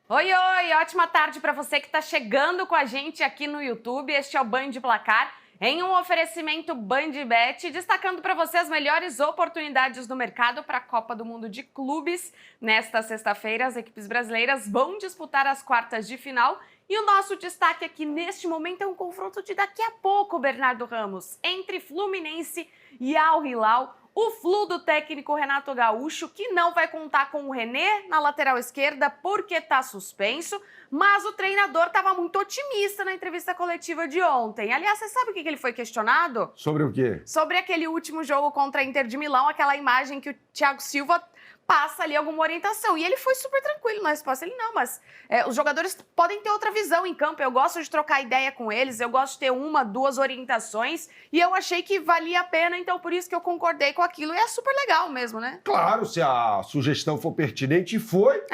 Oi, oi! Ótima tarde para você que está chegando com a gente aqui no YouTube. Este é o Band de Placar, em um oferecimento BandBet, destacando para você as melhores oportunidades do mercado para a Copa do Mundo de Clubes. Nesta sexta-feira, as equipes brasileiras vão disputar as quartas de final e o nosso destaque aqui neste momento é um confronto de daqui a pouco, Bernardo Ramos, entre Fluminense e Al Hilal. O Flu do técnico Renato Gaúcho, que não vai contar com o René na lateral esquerda porque está suspenso, mas o treinador estava muito otimista na entrevista coletiva de ontem. Aliás, você sabe o que ele foi questionado? Sobre o quê? Sobre aquele último jogo contra a Inter de Milão, aquela imagem que o Thiago Silva passa ali alguma orientação. E ele foi super tranquilo na resposta. Ele, não, mas os jogadores podem ter outra visão em campo. Eu gosto de trocar ideia com eles, eu gosto de ter uma, duas orientações. E eu achei que valia a pena, então por isso que eu concordei com aquilo. E é super legal mesmo, né? Claro, se a sugestão for pertinente, e foi.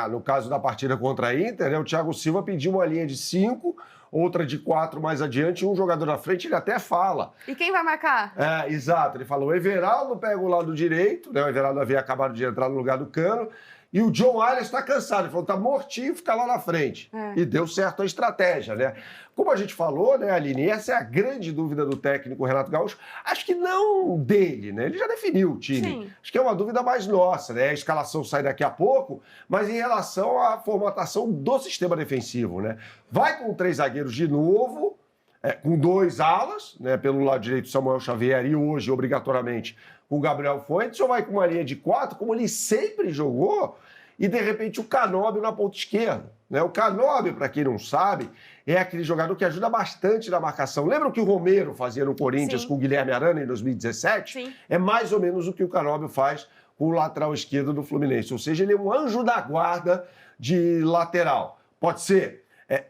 No caso da partida contra a Inter, né, o Thiago Silva pediu uma linha de 5, outra de 4 mais adiante, um jogador na frente, ele até fala. E quem vai marcar? Exato. Ele falou, o Everaldo pega o lado direito, né? O Everaldo havia acabado de entrar no lugar do Cano, e o John Arias está cansado. Ele falou, tá mortinho, fica lá na frente. E deu certo a estratégia, né? Como a gente falou, né, Aline, essa é a grande dúvida do técnico Renato Gaúcho. Acho que não dele, né? Ele já definiu o time. Sim. Acho que é uma dúvida mais nossa, né? A escalação sai daqui a pouco, mas em relação à formatação do sistema defensivo, né? Vai com 3 zagueiros de novo, com 2 alas, né? Pelo lado direito, Samuel Xavier e hoje, obrigatoriamente, o Gabriel Fuentes, ou vai com uma linha de 4, como ele sempre jogou, e de repente o Canóbio na ponta esquerda, né? O Canóbio, para quem não sabe, é aquele jogador que ajuda bastante na marcação. Lembra o que o Romero fazia no Corinthians com o Guilherme Arana em 2017? Sim. É mais ou menos o que o Canóbio faz com o lateral esquerdo do Fluminense. Ou seja, ele é um anjo da guarda de lateral. Pode ser.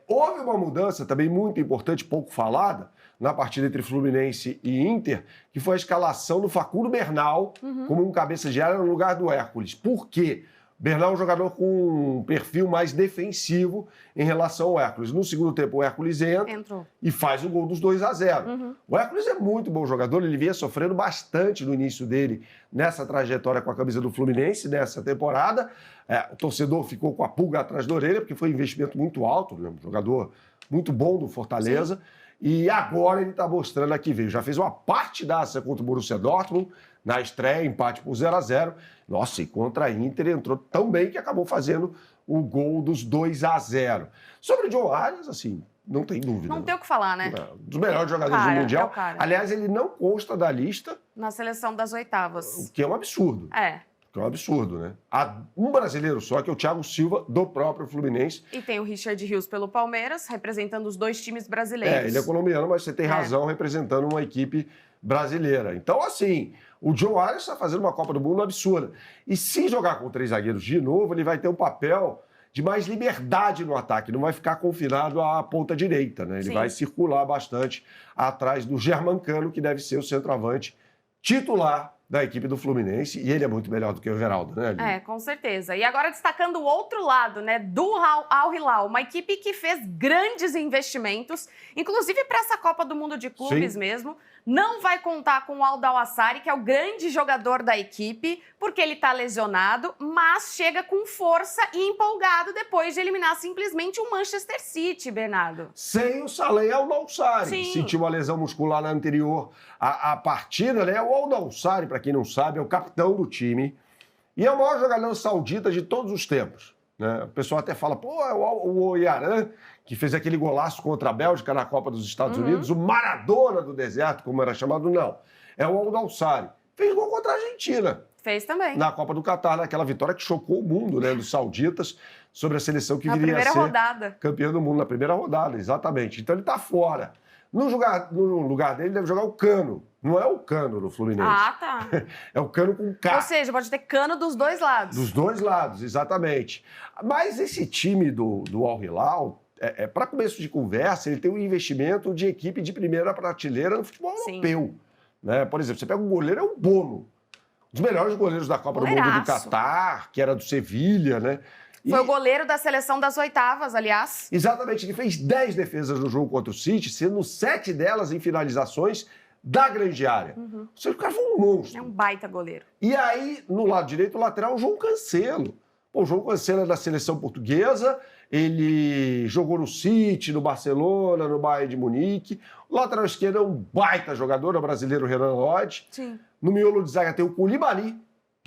Houve uma mudança também muito importante, pouco falada, na partida entre Fluminense e Inter, que foi a escalação do Facundo Bernal como um cabeça de área no lugar do Hércules. Por quê? Bernal é um jogador com um perfil mais defensivo em relação ao Hércules. No segundo tempo, o Hércules entra e faz o gol dos 2-0. O Hércules é muito bom jogador, ele vinha sofrendo bastante no início dele nessa trajetória com a camisa do Fluminense, nessa temporada. O torcedor ficou com a pulga atrás da orelha, porque foi um investimento muito alto, né? Um jogador muito bom do Fortaleza. Sim. E agora ele está mostrando aqui, veio. Já fez uma partidaça contra o Borussia Dortmund, na estreia, empate por 0-0. Nossa, e contra a Inter entrou tão bem que acabou fazendo o gol dos 2-0. Sobre o John Arias, assim, não tem dúvida. Não tem o que falar, né? Dos melhores jogadores do Mundial. Aliás, ele não consta da lista. Na seleção das oitavas. O que é um absurdo. Que é um absurdo, né? Há um brasileiro só, que é o Thiago Silva, do próprio Fluminense. E tem o Richard Rios pelo Palmeiras, representando os 2 times brasileiros. Ele é colombiano, mas você tem razão, representando uma equipe brasileira. Então, assim, o John Arias está fazendo uma Copa do Mundo absurda. E se jogar com 3 zagueiros de novo, ele vai ter um papel de mais liberdade no ataque, não vai ficar confinado à ponta direita, né? Ele vai circular bastante atrás do Germancano, que deve ser o centroavante titular da equipe do Fluminense, e ele é muito melhor do que o Everaldo, né, Aline? Com certeza. E agora destacando o outro lado, né, do Al Hilal, uma equipe que fez grandes investimentos, inclusive para essa Copa do Mundo de Clubes mesmo. Não vai contar com o Aldo Al-Assari, que é o grande jogador da equipe, porque ele está lesionado, mas chega com força e empolgado depois de eliminar simplesmente o Manchester City, Bernardo. Sem o Saleh Al-Nassr, sentiu uma lesão muscular na anterior à partida, né? O Al-Nassr, para quem não sabe, é o capitão do time e é o maior jogador saudita de todos os tempos, né? O pessoal até fala, é o Oyaran, que fez aquele golaço contra a Bélgica na Copa dos Estados Unidos, o Maradona do deserto, como era chamado, não. É o Al-Nassr. Fez gol contra a Argentina. Fez também. Na Copa do Catar, naquela vitória que chocou o mundo, né, dos sauditas, sobre a seleção que viria a ser campeã do mundo na primeira rodada, exatamente. Então ele está fora. No lugar dele deve jogar o Cano. Não é o Cano do Fluminense. Tá. É o Cano com K. Ou seja, pode ter Cano dos 2 lados. Dos 2 lados, exatamente. Mas esse time do Al Hilal, para começo de conversa, ele tem um investimento de equipe de primeira prateleira no futebol europeu. Né? Por exemplo, você pega um goleiro, é o Bono. Um dos melhores goleiros da Copa do Mundo do Catar, que era do Sevilha, né? Foi o goleiro da seleção das oitavas, aliás. Exatamente, ele fez 10 defesas no jogo contra o City, sendo 7 delas em finalizações da grande área. Ou seja, o cara foi um monstro. É um baita goleiro. E aí, no lado direito, o lateral, o João Cancelo. O João Cancelo é da seleção portuguesa, ele jogou no City, no Barcelona, no Bayern de Munique. O lateral esquerdo é um baita jogador, é o brasileiro Renan Lodge. Sim. No miolo de zaga tem o Koulibaly,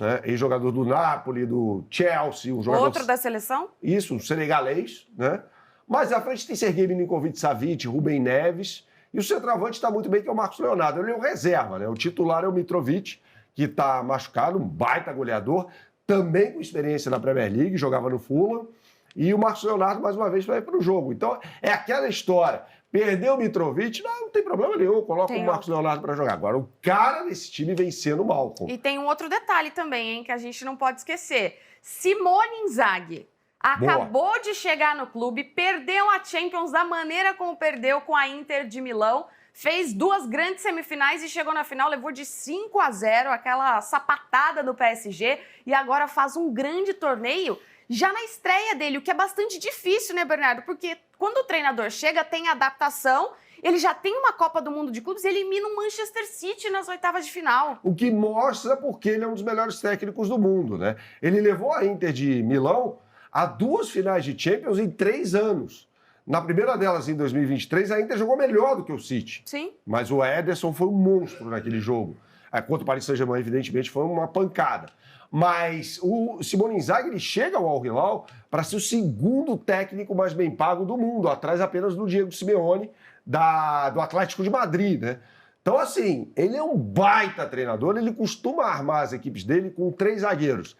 né? Ex-jogador do Napoli, do Chelsea. Um jogador... Outro da seleção? Isso, um senegalês, né? Mas à frente tem Serguei Milinkovic-Savic, Rubem Neves. E o centroavante está muito bem, que é o Marcos Leonardo. Ele é o reserva, né? O titular é o Mitrovic, que está machucado, um baita goleador, também com experiência na Premier League, jogava no Fulham. E o Marcos Leonardo, mais uma vez, vai para o jogo. Então, é aquela história. Perdeu o Mitrovic, não tem problema nenhum, coloca o Marcos Leonardo para jogar. Agora, o cara desse time vem sendo o Malcom. E tem um outro detalhe também, hein, que a gente não pode esquecer. Simone Inzaghi acabou de chegar no clube, perdeu a Champions da maneira como perdeu com a Inter de Milão, fez 2 grandes semifinais e chegou na final, levou de 5-0, aquela sapatada do PSG, e agora faz um grande torneio já na estreia dele, o que é bastante difícil, né, Bernardo? Porque quando o treinador chega, tem adaptação, ele já tem uma Copa do Mundo de Clubes e elimina o Manchester City nas oitavas de final. O que mostra porque ele é um dos melhores técnicos do mundo, né? Ele levou a Inter de Milão a 2 finais de Champions em 3 anos. Na primeira delas, em 2023, a Inter jogou melhor do que o City. Sim. Mas o Ederson foi um monstro naquele jogo. Contra o Paris Saint-Germain, evidentemente, foi uma pancada. Mas o Simone Inzaghi ele chega ao Al Hilal para ser o segundo técnico mais bem pago do mundo, atrás apenas do Diego Simeone, do Atlético de Madrid, né? Então, assim, ele é um baita treinador, ele costuma armar as equipes dele com 3 zagueiros.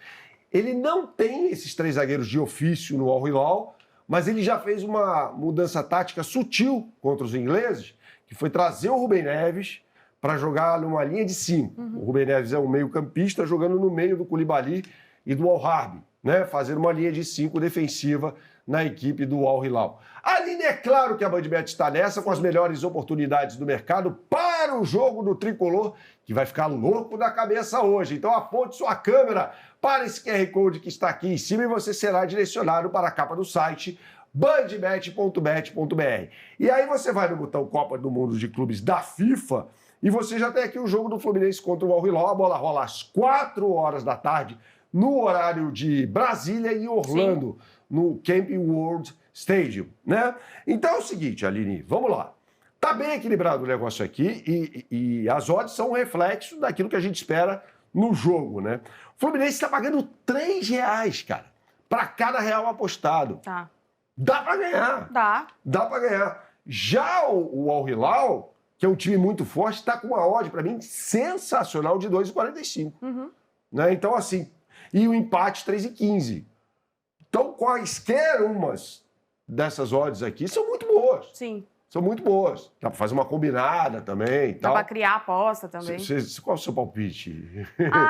Ele não tem esses 3 zagueiros de ofício no Al Hilal, mas ele já fez uma mudança tática sutil contra os ingleses, que foi trazer o Rubem Neves para jogar numa linha de 5. O Rubem Neves é um meio-campista jogando no meio do Koulibaly e do Al-Harbi, né? Fazendo uma linha de 5 defensiva na equipe do Al Hilal. Aline, é claro que a BandBet está nessa, com as melhores oportunidades do mercado para o jogo do Tricolor, que vai ficar louco da cabeça hoje. Então aponte sua câmera para esse QR Code que está aqui em cima e você será direcionado para a capa do site bandbet.bet.br. E aí você vai no botão Copa do Mundo de Clubes da FIFA e você já tem aqui o jogo do Fluminense contra o Al Hilal. A bola rola às 4 horas da tarde, no horário de Brasília e Orlando, sim, no Camping World Stadium, né? Então é o seguinte, Aline, vamos lá. Tá bem equilibrado o negócio aqui e as odds são um reflexo daquilo que a gente espera no jogo, né? O Fluminense está pagando R$3, cara, para cada real apostado. Tá. Dá para ganhar. Dá para ganhar. Já o Al Hilal, que é um time muito forte, está com uma odd, para mim, sensacional de 2,45. Né? Então, assim, e o empate 3,15. Então, quaisquer umas dessas odds aqui são muito boas. Sim. São muito boas. Dá para fazer uma combinada também. Dá para criar aposta também. Qual é o seu palpite?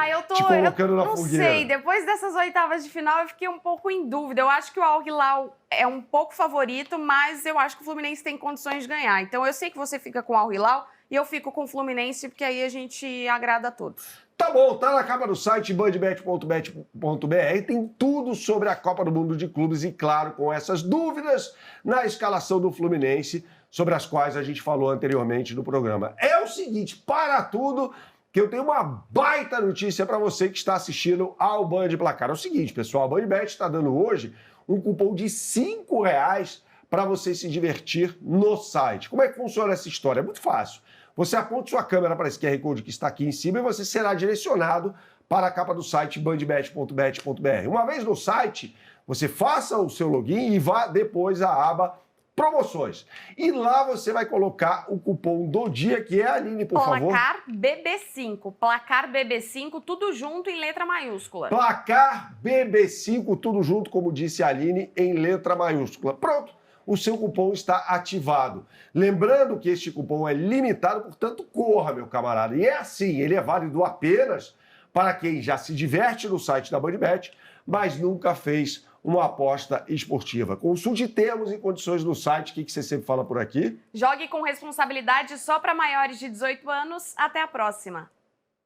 Eu tô... Te colocando na não fogueira. sei, depois dessas oitavas de final eu fiquei um pouco em dúvida. Eu acho que o Al Hilal é um pouco favorito, mas eu acho que o Fluminense tem condições de ganhar. Então eu sei que você fica com o Al Hilal e eu fico com o Fluminense, porque aí a gente agrada a todos. Tá bom, tá na capa do site bandbet.bet.br, tem tudo sobre a Copa do Mundo de Clubes e, claro, com essas dúvidas na escalação do Fluminense, sobre as quais a gente falou anteriormente no programa. É o seguinte, para tudo, que eu tenho uma baita notícia para você que está assistindo ao Band Placar. É o seguinte, pessoal, a BandBet está dando hoje um cupom de R$5 para você se divertir no site. Como é que funciona essa história? É muito fácil. Você aponta sua câmera para esse QR Code que está aqui em cima e você será direcionado para a capa do site bandbet.bet.br. Uma vez no site, você faça o seu login e vá depois à aba Promoções. E lá você vai colocar o cupom do dia, que é, Aline, por favor. Placar BB5. Placar BB5, tudo junto em letra maiúscula. Placar BB5, tudo junto, como disse a Aline, em letra maiúscula. Pronto. O seu cupom está ativado. Lembrando que este cupom é limitado, portanto, corra, meu camarada. E é assim, ele é válido apenas para quem já se diverte no site da BandBet, mas nunca fez uma aposta esportiva. Consulte termos e condições no site. O que você sempre fala por aqui? Jogue com responsabilidade só para maiores de 18 anos. Até a próxima.